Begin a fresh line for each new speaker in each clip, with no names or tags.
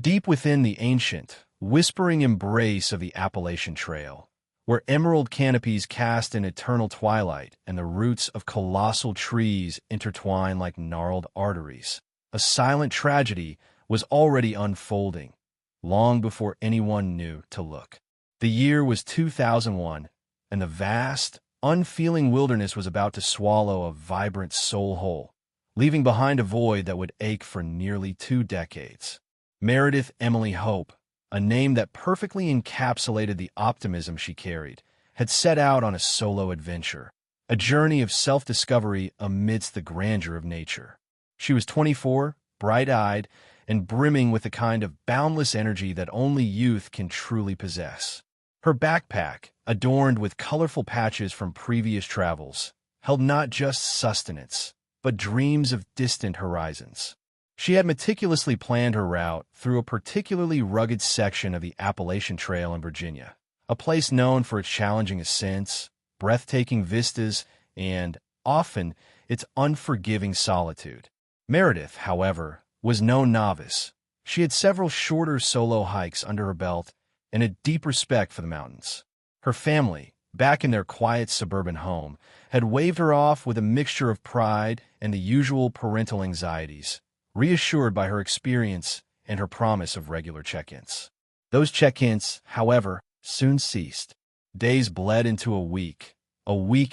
Deep within the ancient, whispering embrace of the Appalachian Trail, where emerald canopies cast an eternal twilight and the roots of colossal trees intertwine like gnarled arteries, a silent tragedy was already unfolding, long before anyone knew to look. The year was 2001, and the vast, unfeeling wilderness was about to swallow a vibrant soul whole, leaving behind a void that would ache for nearly 2 decades. Meredith Emily Hope, a name that perfectly encapsulated the optimism she carried, had set out on a solo adventure, a journey of self-discovery amidst the grandeur of nature. She was 24, bright-eyed, and brimming with the kind of boundless energy that only youth can truly possess. Her backpack, adorned with colorful patches from previous travels, held not just sustenance, but dreams of distant horizons. She had meticulously planned her route through a particularly rugged section of the Appalachian Trail in Virginia, a place known for its challenging ascents, breathtaking vistas, and, often, its unforgiving solitude. Meredith, however, was no novice. She had several shorter solo hikes under her belt and a deep respect for the mountains. Her family, back in their quiet suburban home, had waved her off with a mixture of pride and the usual parental anxieties, reassured by her experience and her promise of regular check-ins. Those check-ins, however, soon ceased. Days bled into a week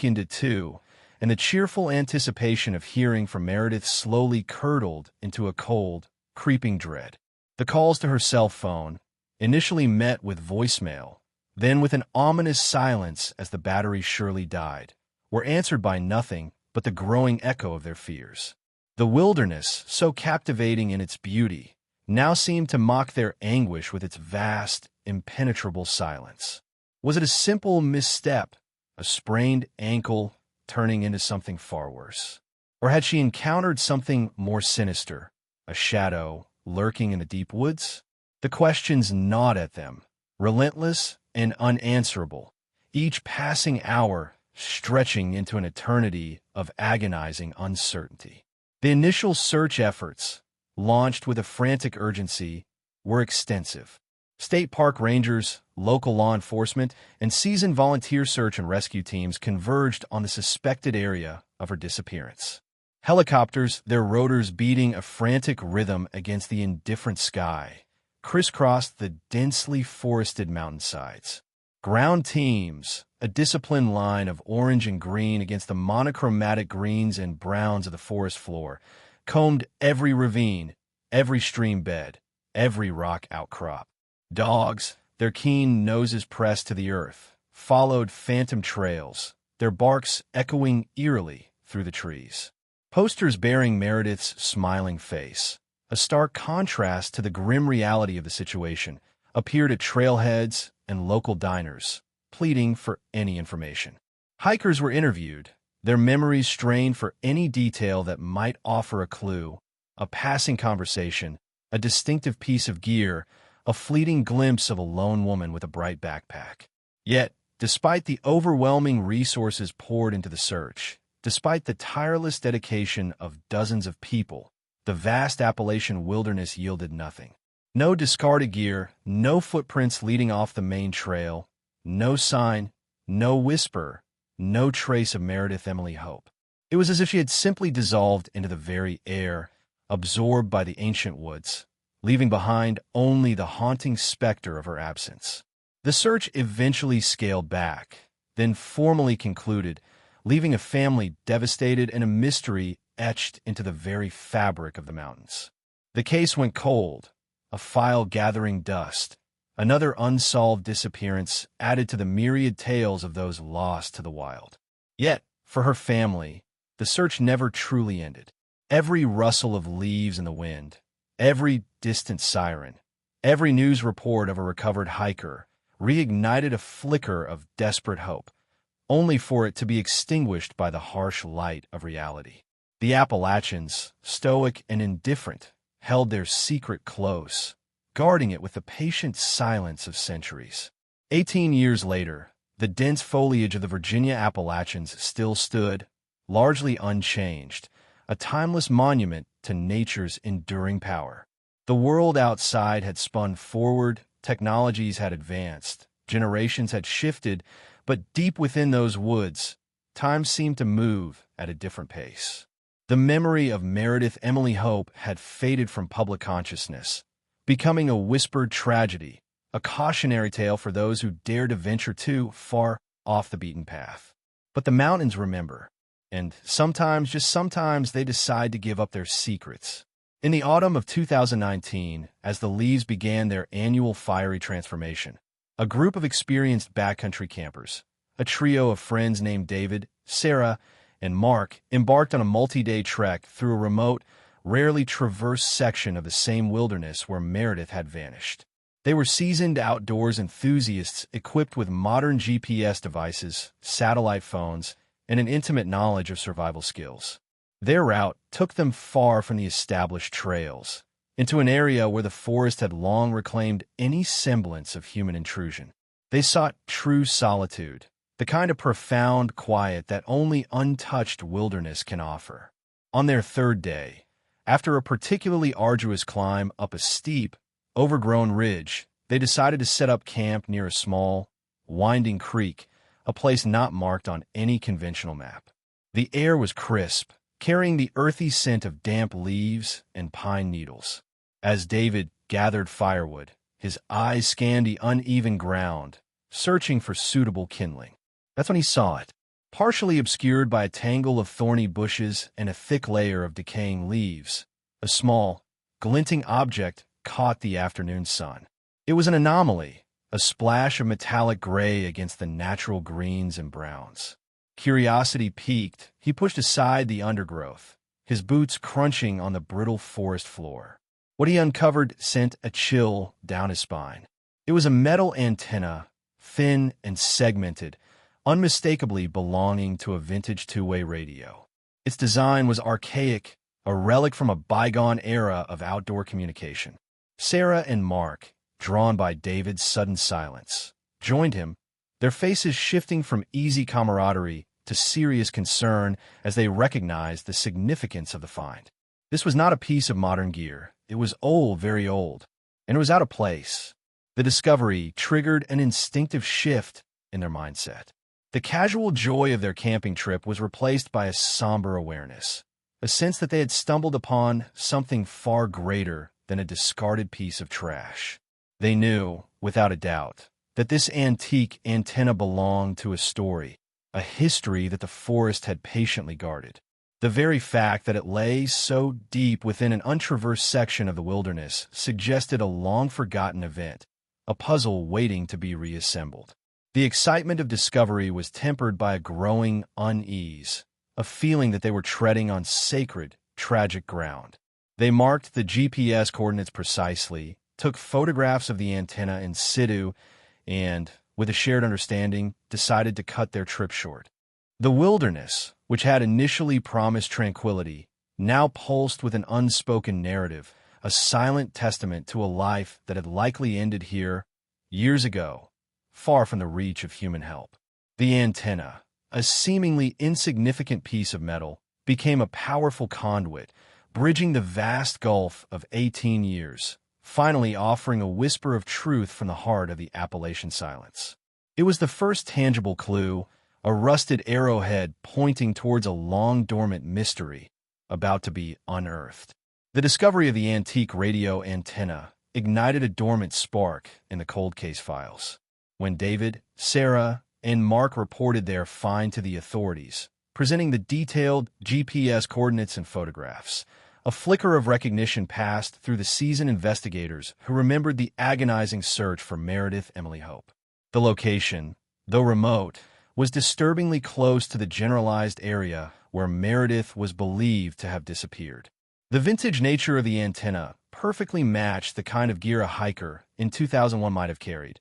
into 2, and the cheerful anticipation of hearing from Meredith slowly curdled into a cold, creeping dread. The calls to her cell phone, initially met with voicemail, then with an ominous silence as the battery surely died, were answered by nothing but the growing echo of their fears. The wilderness, so captivating in its beauty, now seemed to mock their anguish with its vast, impenetrable silence. Was it a simple misstep, a sprained ankle turning into something far worse? Or had she encountered something more sinister, a shadow lurking in the deep woods? The questions gnawed at them, relentless and unanswerable, each passing hour stretching into an eternity of agonizing uncertainty. The initial search efforts, launched with a frantic urgency, were extensive. State park rangers, local law enforcement, and seasoned volunteer search and rescue teams converged on the suspected area of her disappearance. Helicopters, their rotors beating a frantic rhythm against the indifferent sky, crisscrossed the densely forested mountainsides. Ground teams, a disciplined line of orange and green against the monochromatic greens and browns of the forest floor, combed every ravine, every stream bed, every rock outcrop. Dogs, their keen noses pressed to the earth, followed phantom trails, their barks echoing eerily through the trees. Posters bearing Meredith's smiling face, a stark contrast to the grim reality of the situation, appeared at trailheads and local diners, pleading for any information. Hikers were interviewed, their memories strained for any detail that might offer a clue, a passing conversation, a distinctive piece of gear, a fleeting glimpse of a lone woman with a bright backpack. Yet, despite the overwhelming resources poured into the search, despite the tireless dedication of dozens of people, the vast Appalachian wilderness yielded nothing. No discarded gear, no footprints leading off the main trail, no sign, no whisper, no trace of Meredith Emily Hope. It was as if she had simply dissolved into the very air, absorbed by the ancient woods, leaving behind only the haunting specter of her absence. The search eventually scaled back, then formally concluded, leaving a family devastated and a mystery etched into the very fabric of the mountains. The case went cold, a file gathering dust, another unsolved disappearance added to the myriad tales of those lost to the wild. Yet, for her family, the search never truly ended. Every rustle of leaves in the wind, every distant siren, every news report of a recovered hiker reignited a flicker of desperate hope, only for it to be extinguished by the harsh light of reality. The Appalachians, stoic and indifferent, held their secret close, guarding it with the patient silence of centuries. 18 years later, the dense foliage of the Virginia Appalachians still stood, largely unchanged, a timeless monument to nature's enduring power. The world outside had spun forward, technologies had advanced, generations had shifted, but deep within those woods, time seemed to move at a different pace. The memory of Meredith Emily Hope had faded from public consciousness, becoming a whispered tragedy, a cautionary tale for those who dared to venture too far off the beaten path. But the mountains remember, and sometimes, just sometimes, they decide to give up their secrets. In the autumn of 2019, as the leaves began their annual fiery transformation, a group of experienced backcountry campers, a trio of friends named David, Sarah, and Mark, embarked on a multi-day trek through a remote, rarely traversed section of the same wilderness where Meredith had vanished. They were seasoned outdoors enthusiasts equipped with modern GPS devices, satellite phones, and an intimate knowledge of survival skills. Their route took them far from the established trails, into an area where the forest had long reclaimed any semblance of human intrusion. They sought true solitude, the kind of profound quiet that only untouched wilderness can offer. On their third day, after a particularly arduous climb up a steep, overgrown ridge, they decided to set up camp near a small, winding creek, a place not marked on any conventional map. The air was crisp, carrying the earthy scent of damp leaves and pine needles. As David gathered firewood, his eyes scanned the uneven ground, searching for suitable kindling. That's when he saw it, partially obscured by a tangle of thorny bushes and a thick layer of decaying leaves. A small, glinting object caught the afternoon sun. It was an anomaly, a splash of metallic gray against the natural greens and browns. Curiosity piqued, he pushed aside the undergrowth, his boots crunching on the brittle forest floor. What he uncovered sent a chill down his spine. It was a metal antenna, thin and segmented, unmistakably belonging to a vintage two-way radio. Its design was archaic, a relic from a bygone era of outdoor communication. Sarah and Mark, drawn by David's sudden silence, joined him, their faces shifting from easy camaraderie to serious concern as they recognized the significance of the find. This was not a piece of modern gear. It was old, very old, and it was out of place. The discovery triggered an instinctive shift in their mindset. The casual joy of their camping trip was replaced by a somber awareness, a sense that they had stumbled upon something far greater than a discarded piece of trash. They knew, without a doubt, that this antique antenna belonged to a story, a history that the forest had patiently guarded. The very fact that it lay so deep within an untraversed section of the wilderness suggested a long-forgotten event, a puzzle waiting to be reassembled. The excitement of discovery was tempered by a growing unease, a feeling that they were treading on sacred, tragic ground. They marked the GPS coordinates precisely, took photographs of the antenna in situ, and, with a shared understanding, decided to cut their trip short. The wilderness, which had initially promised tranquility, now pulsed with an unspoken narrative, a silent testament to a life that had likely ended here years ago, far from the reach of human help. The antenna, a seemingly insignificant piece of metal, became a powerful conduit, bridging the vast gulf of 18 years, finally offering a whisper of truth from the heart of the Appalachian silence. It was the first tangible clue, a rusted arrowhead pointing towards a long-dormant mystery about to be unearthed. The discovery of the antique radio antenna ignited a dormant spark in the cold case files. When David, Sarah, and Mark reported their find to the authorities, presenting the detailed GPS coordinates and photographs, a flicker of recognition passed through the seasoned investigators who remembered the agonizing search for Meredith Emily Hope. The location, though remote, was disturbingly close to the generalized area where Meredith was believed to have disappeared. The vintage nature of the antenna perfectly matched the kind of gear a hiker in 2001 might have carried,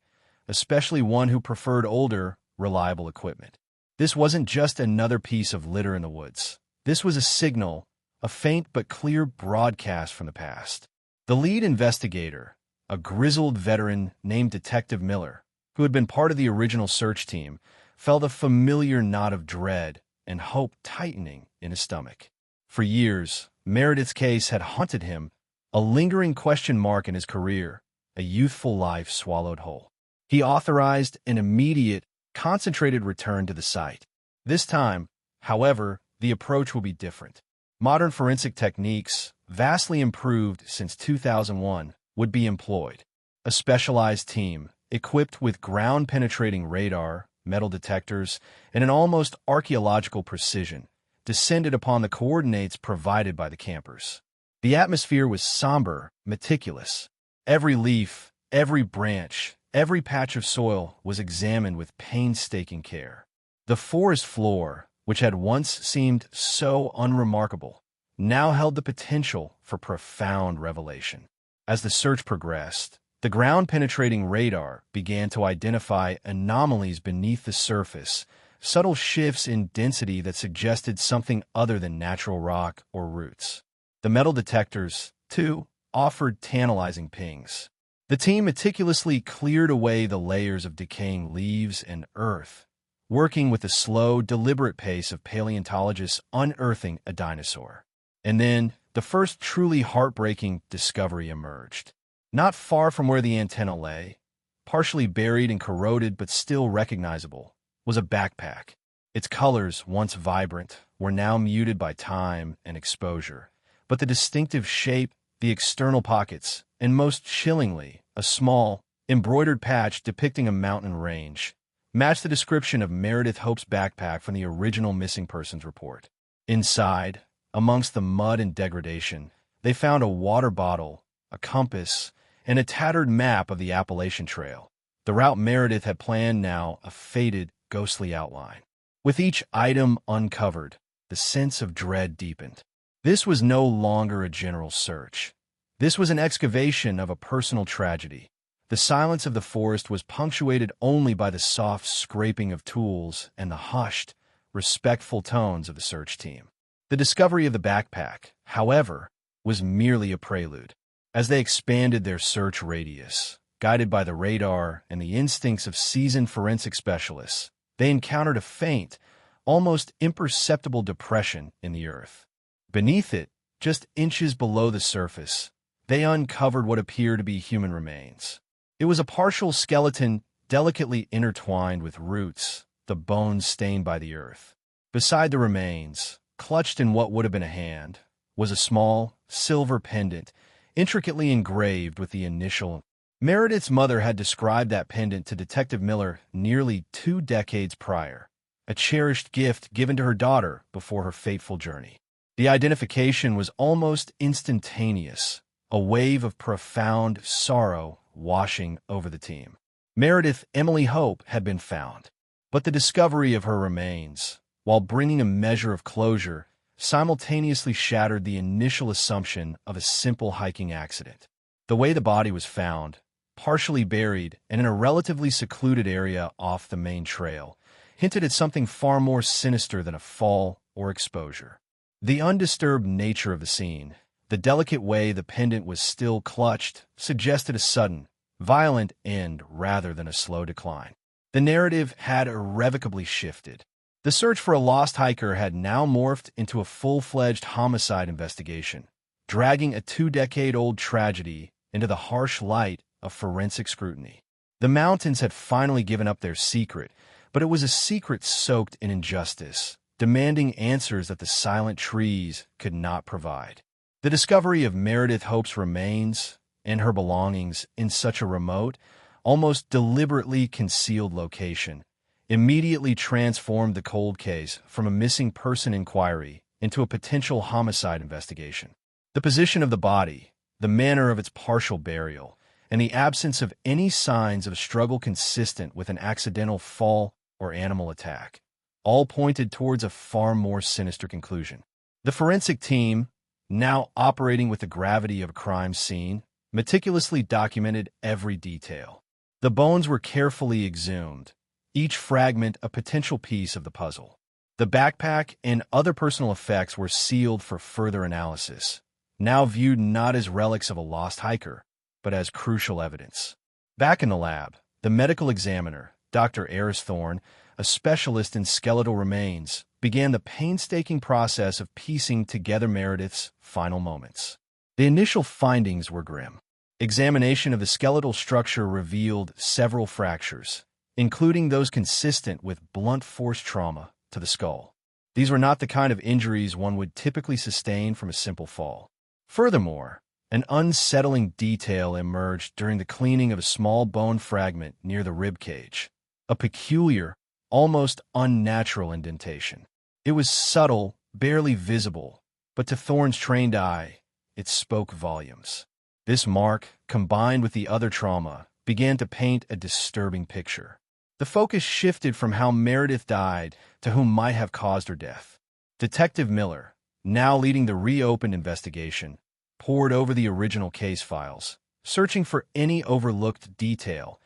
especially one who preferred older, reliable equipment. This wasn't just another piece of litter in the woods. This was a signal, a faint but clear broadcast from the past. The lead investigator, a grizzled veteran named Detective Miller, who had been part of the original search team, felt a familiar knot of dread and hope tightening in his stomach. For years, Meredith's case had haunted him, A lingering question mark in his career, a youthful life swallowed whole. He authorized an immediate, concentrated return to the site. This time, however, the approach will be different. Modern forensic techniques, vastly improved since 2001, would be employed. A specialized team, equipped with ground-penetrating radar, metal detectors, and an almost archaeological precision, descended upon the coordinates provided by the campers. The atmosphere was somber, meticulous. Every leaf, every branch, every patch of soil was examined with painstaking care. The forest floor, which had once seemed so unremarkable, now held the potential for profound revelation. As the search progressed, the ground-penetrating radar began to identify anomalies beneath the surface, subtle shifts in density that suggested something other than natural rock or roots. The metal detectors, too, offered tantalizing pings. The team meticulously cleared away the layers of decaying leaves and earth, working with the slow, deliberate pace of paleontologists unearthing a dinosaur. And then, the first truly heartbreaking discovery emerged. Not far from where the antenna lay, partially buried and corroded but still recognizable, was a backpack. Its colors, once vibrant, were now muted by time and exposure. But the distinctive shape, the external pockets, and most chillingly, a small, embroidered patch depicting a mountain range, matched the description of Meredith Hope's backpack from the original missing persons report. Inside, amongst the mud and degradation, they found a water bottle, a compass, and a tattered map of the Appalachian Trail. The route Meredith had planned now a faded, ghostly outline. With each item uncovered, the sense of dread deepened. This was no longer a general search. This was an excavation of a personal tragedy. The silence of the forest was punctuated only by the soft scraping of tools and the hushed, respectful tones of the search team. The discovery of the backpack, however, was merely a prelude. As they expanded their search radius, guided by the radar and the instincts of seasoned forensic specialists, they encountered a faint, almost imperceptible depression in the earth. Beneath it, just inches below the surface, they uncovered what appeared to be human remains. It was a partial skeleton delicately intertwined with roots, the bones stained by the earth. Beside the remains, clutched in what would have been a hand, was a small, silver pendant, intricately engraved with the initial. Meredith's mother had described that pendant to Detective Miller nearly 2 decades prior, a cherished gift given to her daughter before her fateful journey. The identification was almost instantaneous, a wave of profound sorrow washing over the team. Meredith Emily Hope had been found, but the discovery of her remains, while bringing a measure of closure, simultaneously shattered the initial assumption of a simple hiking accident. The way the body was found, partially buried and in a relatively secluded area off the main trail, hinted at something far more sinister than a fall or exposure. The undisturbed nature of the scene, the delicate way the pendant was still clutched, suggested a sudden, violent end rather than a slow decline. The narrative had irrevocably shifted. The search for a lost hiker had now morphed into a full-fledged homicide investigation, dragging a 2-decade-old tragedy into the harsh light of forensic scrutiny. The mountains had finally given up their secret, but it was a secret soaked in injustice, demanding answers that the silent trees could not provide. The discovery of Meredith Hope's remains and her belongings in such a remote, almost deliberately concealed location immediately transformed the cold case from a missing person inquiry into a potential homicide investigation. The position of the body, the manner of its partial burial, and the absence of any signs of struggle consistent with an accidental fall or animal attack, all pointed towards a far more sinister conclusion. The forensic team, now operating with the gravity of a crime scene, meticulously documented every detail. The bones were carefully exhumed, each fragment a potential piece of the puzzle. The backpack and other personal effects were sealed for further analysis, now viewed not as relics of a lost hiker, but as crucial evidence. Back in the lab, the medical examiner, Dr. Eris Thorne, a specialist in skeletal remains, began the painstaking process of piecing together Meredith's final moments. The initial findings were grim. Examination of the skeletal structure revealed several fractures, including those consistent with blunt force trauma to the skull. These were not the kind of injuries one would typically sustain from a simple fall. Furthermore, an unsettling detail emerged during the cleaning of a small bone fragment near the rib cage, a peculiar, almost unnatural indentation. It was subtle, barely visible, but to Thorne's trained eye, it spoke volumes. This mark, combined with the other trauma, began to paint a disturbing picture. The focus shifted from how Meredith died to who might have caused her death. Detective Miller, now leading the reopened investigation, pored over the original case files, searching for any overlooked detail,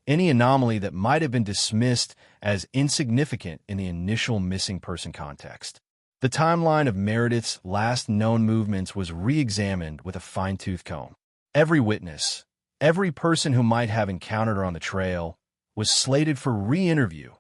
any anomaly that might have been dismissed as insignificant in the initial missing person context. The timeline of Meredith's last known movements was re-examined with a fine-tooth comb. Every witness, every person who might have encountered her on the trail, was slated for re-interview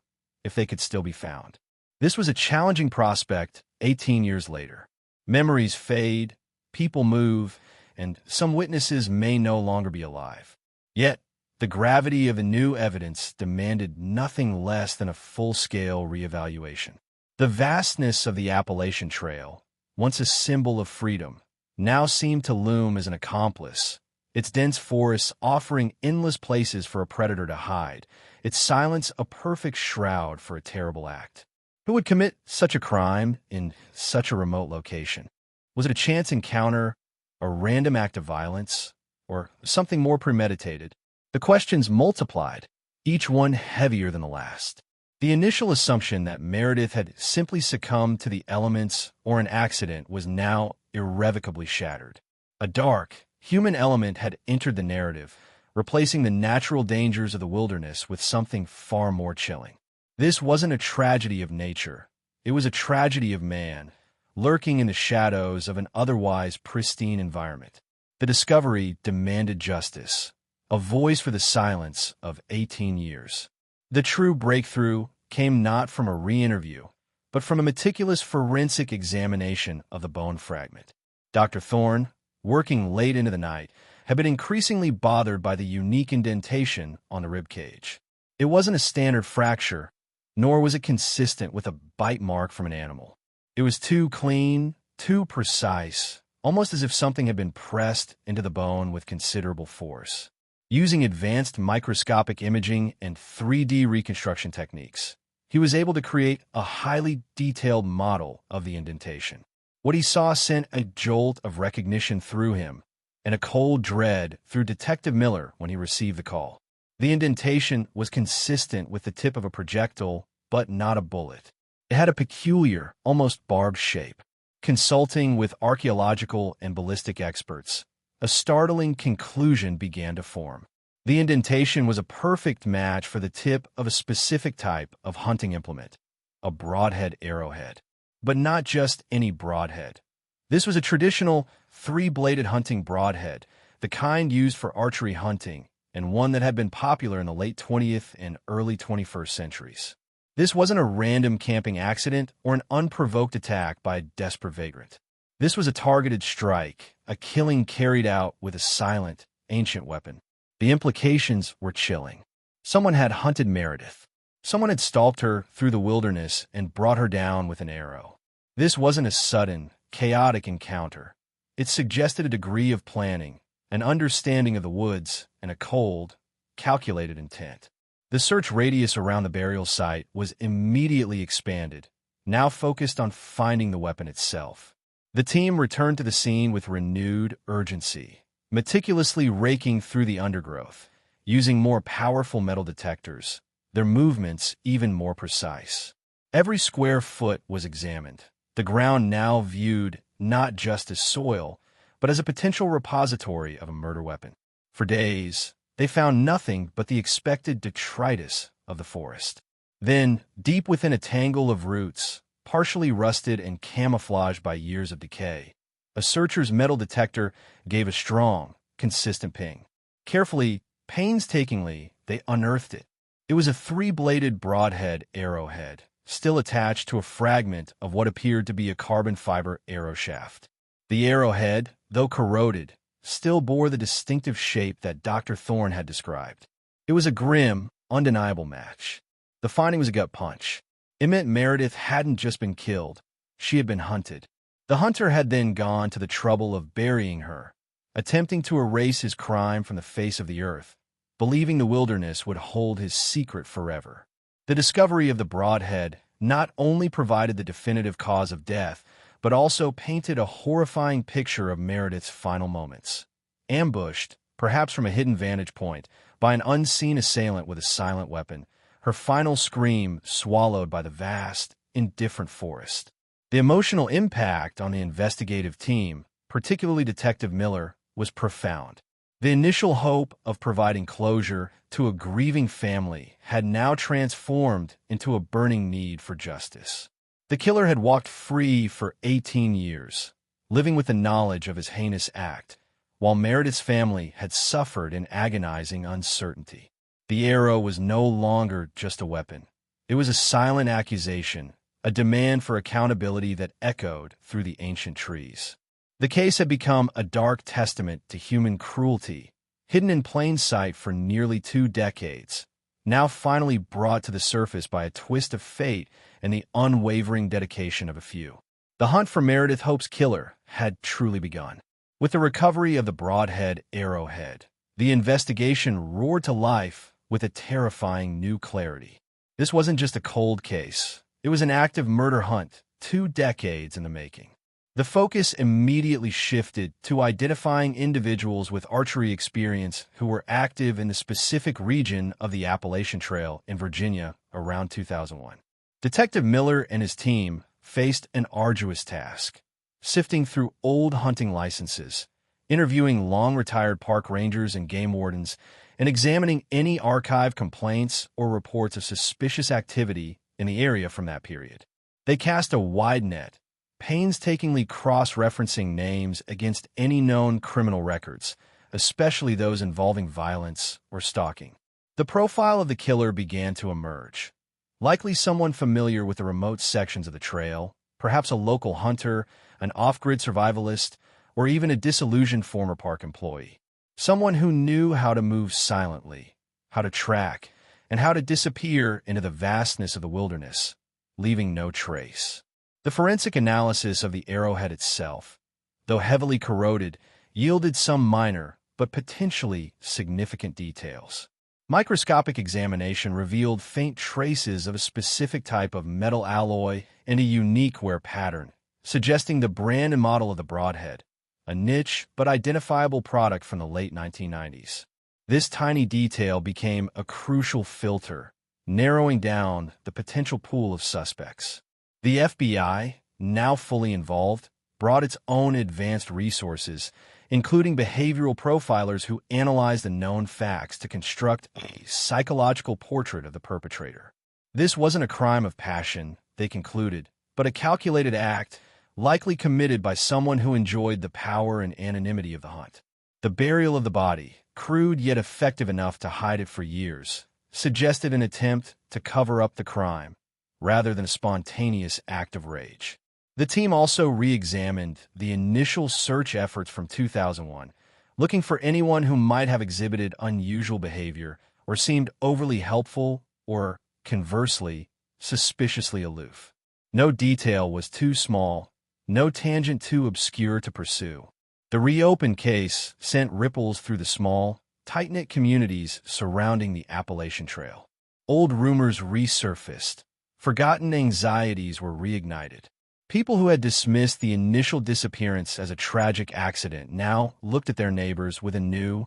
if they could still be found. This was a challenging prospect 18 years later. Memories fade, people move, and some witnesses may no longer be alive. Yet, the gravity of the new evidence demanded nothing less than a full-scale reevaluation. The vastness of the Appalachian Trail, once a symbol of freedom, now seemed to loom as an accomplice, its dense forests offering endless places for a predator to hide, its silence a perfect shroud for a terrible act. Who would commit such a crime in such a remote location? Was it a chance encounter, a random act of violence, or something more premeditated? The questions multiplied, each one heavier than the last. The initial assumption that Meredith had simply succumbed to the elements or an accident was now irrevocably shattered. A dark, human element had entered the narrative, replacing the natural dangers of the wilderness with something far more chilling. This wasn't a tragedy of nature. It was a tragedy of man, lurking in the shadows of an otherwise pristine environment. The discovery demanded justice, a voice for the silence of 18 years. The true breakthrough came not from a re-interview, but from a meticulous forensic examination of the bone fragment. Dr. Thorne, working late into the night, had been increasingly bothered by the unique indentation on the rib cage. It wasn't a standard fracture, nor was it consistent with a bite mark from an animal. It was too clean, too precise, almost as if something had been pressed into the bone with considerable force. Using advanced microscopic imaging and 3D reconstruction techniques, he was able to create a highly detailed model of the indentation. What he saw sent a jolt of recognition through him, and a cold dread through Detective Miller when he received the call. The indentation was consistent with the tip of a projectile, but not a bullet. It had a peculiar, almost barbed shape. Consulting with archaeological and ballistic experts, a startling conclusion began to form. The indentation was a perfect match for the tip of a specific type of hunting implement, a broadhead arrowhead. But not just any broadhead. This was a traditional three-bladed hunting broadhead, the kind used for archery hunting, and one that had been popular in the late 20th and early 21st centuries. This wasn't a random camping accident or an unprovoked attack by a desperate vagrant. This was a targeted strike, a killing carried out with a silent, ancient weapon. The implications were chilling. Someone had hunted Meredith. Someone had stalked her through the wilderness and brought her down with an arrow. This wasn't a sudden, chaotic encounter. It suggested a degree of planning, an understanding of the woods, and a cold, calculated intent. The search radius around the burial site was immediately expanded, now focused on finding the weapon itself. The team returned to the scene with renewed urgency, meticulously raking through the undergrowth, using more powerful metal detectors, their movements even more precise. Every square foot was examined, the ground now viewed not just as soil, but as a potential repository of a murder weapon. For days, they found nothing but the expected detritus of the forest. Then, deep within a tangle of roots, partially rusted and camouflaged by years of decay, a searcher's metal detector gave a strong, consistent ping. Carefully, painstakingly, they unearthed it. It was a three-bladed broadhead arrowhead, still attached to a fragment of what appeared to be a carbon fiber arrow shaft. The arrowhead, though corroded, still bore the distinctive shape that Dr. Thorne had described. It was a grim, undeniable match. The finding was a gut punch. It meant Meredith hadn't just been killed, she had been hunted. The hunter had then gone to the trouble of burying her, attempting to erase his crime from the face of the earth, believing the wilderness would hold his secret forever. The discovery of the broadhead not only provided the definitive cause of death, but also painted a horrifying picture of Meredith's final moments. Ambushed, perhaps from a hidden vantage point, by an unseen assailant with a silent weapon, her final scream swallowed by the vast, indifferent forest. The emotional impact on the investigative team, particularly Detective Miller, was profound. The initial hope of providing closure to a grieving family had now transformed into a burning need for justice. The killer had walked free for 18 years, living with the knowledge of his heinous act, while Meredith's family had suffered in agonizing uncertainty. The arrow was no longer just a weapon. It was a silent accusation, a demand for accountability that echoed through the ancient trees. The case had become a dark testament to human cruelty, hidden in plain sight for nearly 2 decades, now finally brought to the surface by a twist of fate and the unwavering dedication of a few. The hunt for Meredith Hope's killer had truly begun. With the recovery of the broadhead arrowhead, the investigation roared to life with a terrifying new clarity. This wasn't just a cold case. It was an active murder hunt, 2 decades in the making. The focus immediately shifted to identifying individuals with archery experience who were active in the specific region of the Appalachian Trail in Virginia around 2001. Detective Miller and his team faced an arduous task, sifting through old hunting licenses, interviewing long-retired park rangers and game wardens, and examining any archive complaints or reports of suspicious activity in the area from that period. They cast a wide net, painstakingly cross-referencing names against any known criminal records, especially those involving violence or stalking. The profile of the killer began to emerge. Likely someone familiar with the remote sections of the trail, perhaps a local hunter, an off-grid survivalist, or even a disillusioned former park employee. Someone who knew how to move silently, how to track, and how to disappear into the vastness of the wilderness, leaving no trace. The forensic analysis of the arrowhead itself, though heavily corroded, yielded some minor but potentially significant details. Microscopic examination revealed faint traces of a specific type of metal alloy and a unique wear pattern, suggesting the brand and model of the broadhead, a niche but identifiable product from the late 1990s. This tiny detail became a crucial filter, narrowing down the potential pool of suspects. The FBI, now fully involved, brought its own advanced resources, including behavioral profilers who analyzed the known facts to construct a psychological portrait of the perpetrator. This wasn't a crime of passion, they concluded, but a calculated act, likely committed by someone who enjoyed the power and anonymity of the hunt. The burial of the body, crude yet effective enough to hide it for years, suggested an attempt to cover up the crime, rather than a spontaneous act of rage. The team also re-examined the initial search efforts from 2001, looking for anyone who might have exhibited unusual behavior or seemed overly helpful or, conversely, suspiciously aloof. No detail was too small, no tangent too obscure to pursue. The reopened case sent ripples through the small, tight-knit communities surrounding the Appalachian Trail. Old rumors resurfaced. Forgotten anxieties were reignited. People who had dismissed the initial disappearance as a tragic accident now looked at their neighbors with a new,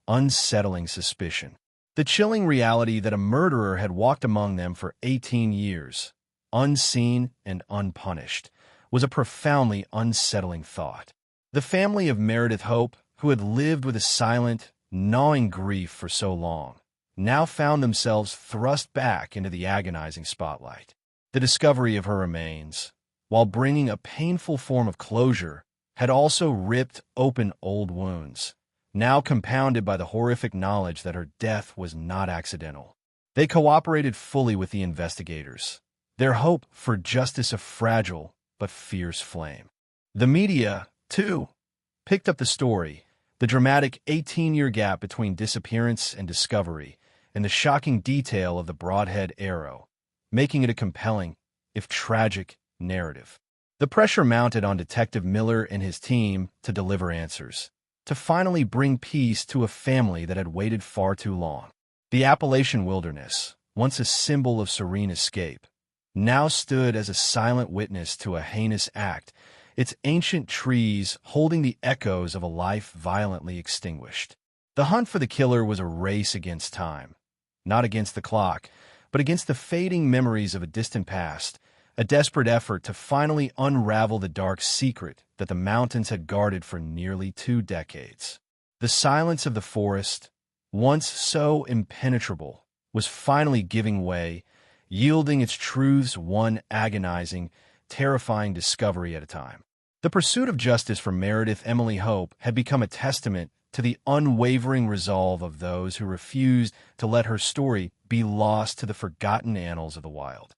unsettling suspicion. The chilling reality that a murderer had walked among them for 18 years, unseen and unpunished, was a profoundly unsettling thought. The family of Meredith Hope, who had lived with a silent, gnawing grief for so long, now found themselves thrust back into the agonizing spotlight. The discovery of her remains, while bringing a painful form of closure, had also ripped open old wounds, now compounded by the horrific knowledge that her death was not accidental. They cooperated fully with the investigators, their hope for justice a fragile but fierce flame. The media, 2. Picked up the story, the dramatic 18-year gap between disappearance and discovery, and the shocking detail of the broadhead arrow, making it a compelling, if tragic, narrative. The pressure mounted on Detective Miller and his team to deliver answers, to finally bring peace to a family that had waited far too long. The Appalachian wilderness, once a symbol of serene escape, now stood as a silent witness to a heinous act, its ancient trees holding the echoes of a life violently extinguished. The hunt for the killer was a race against time, not against the clock, but against the fading memories of a distant past, a desperate effort to finally unravel the dark secret that the mountains had guarded for nearly 2 decades. The silence of the forest, once so impenetrable, was finally giving way, yielding its truths one agonizing, terrifying discovery at a time. The pursuit of justice for Meredith Emily Hope had become a testament to the unwavering resolve of those who refused to let her story be lost to the forgotten annals of the wild.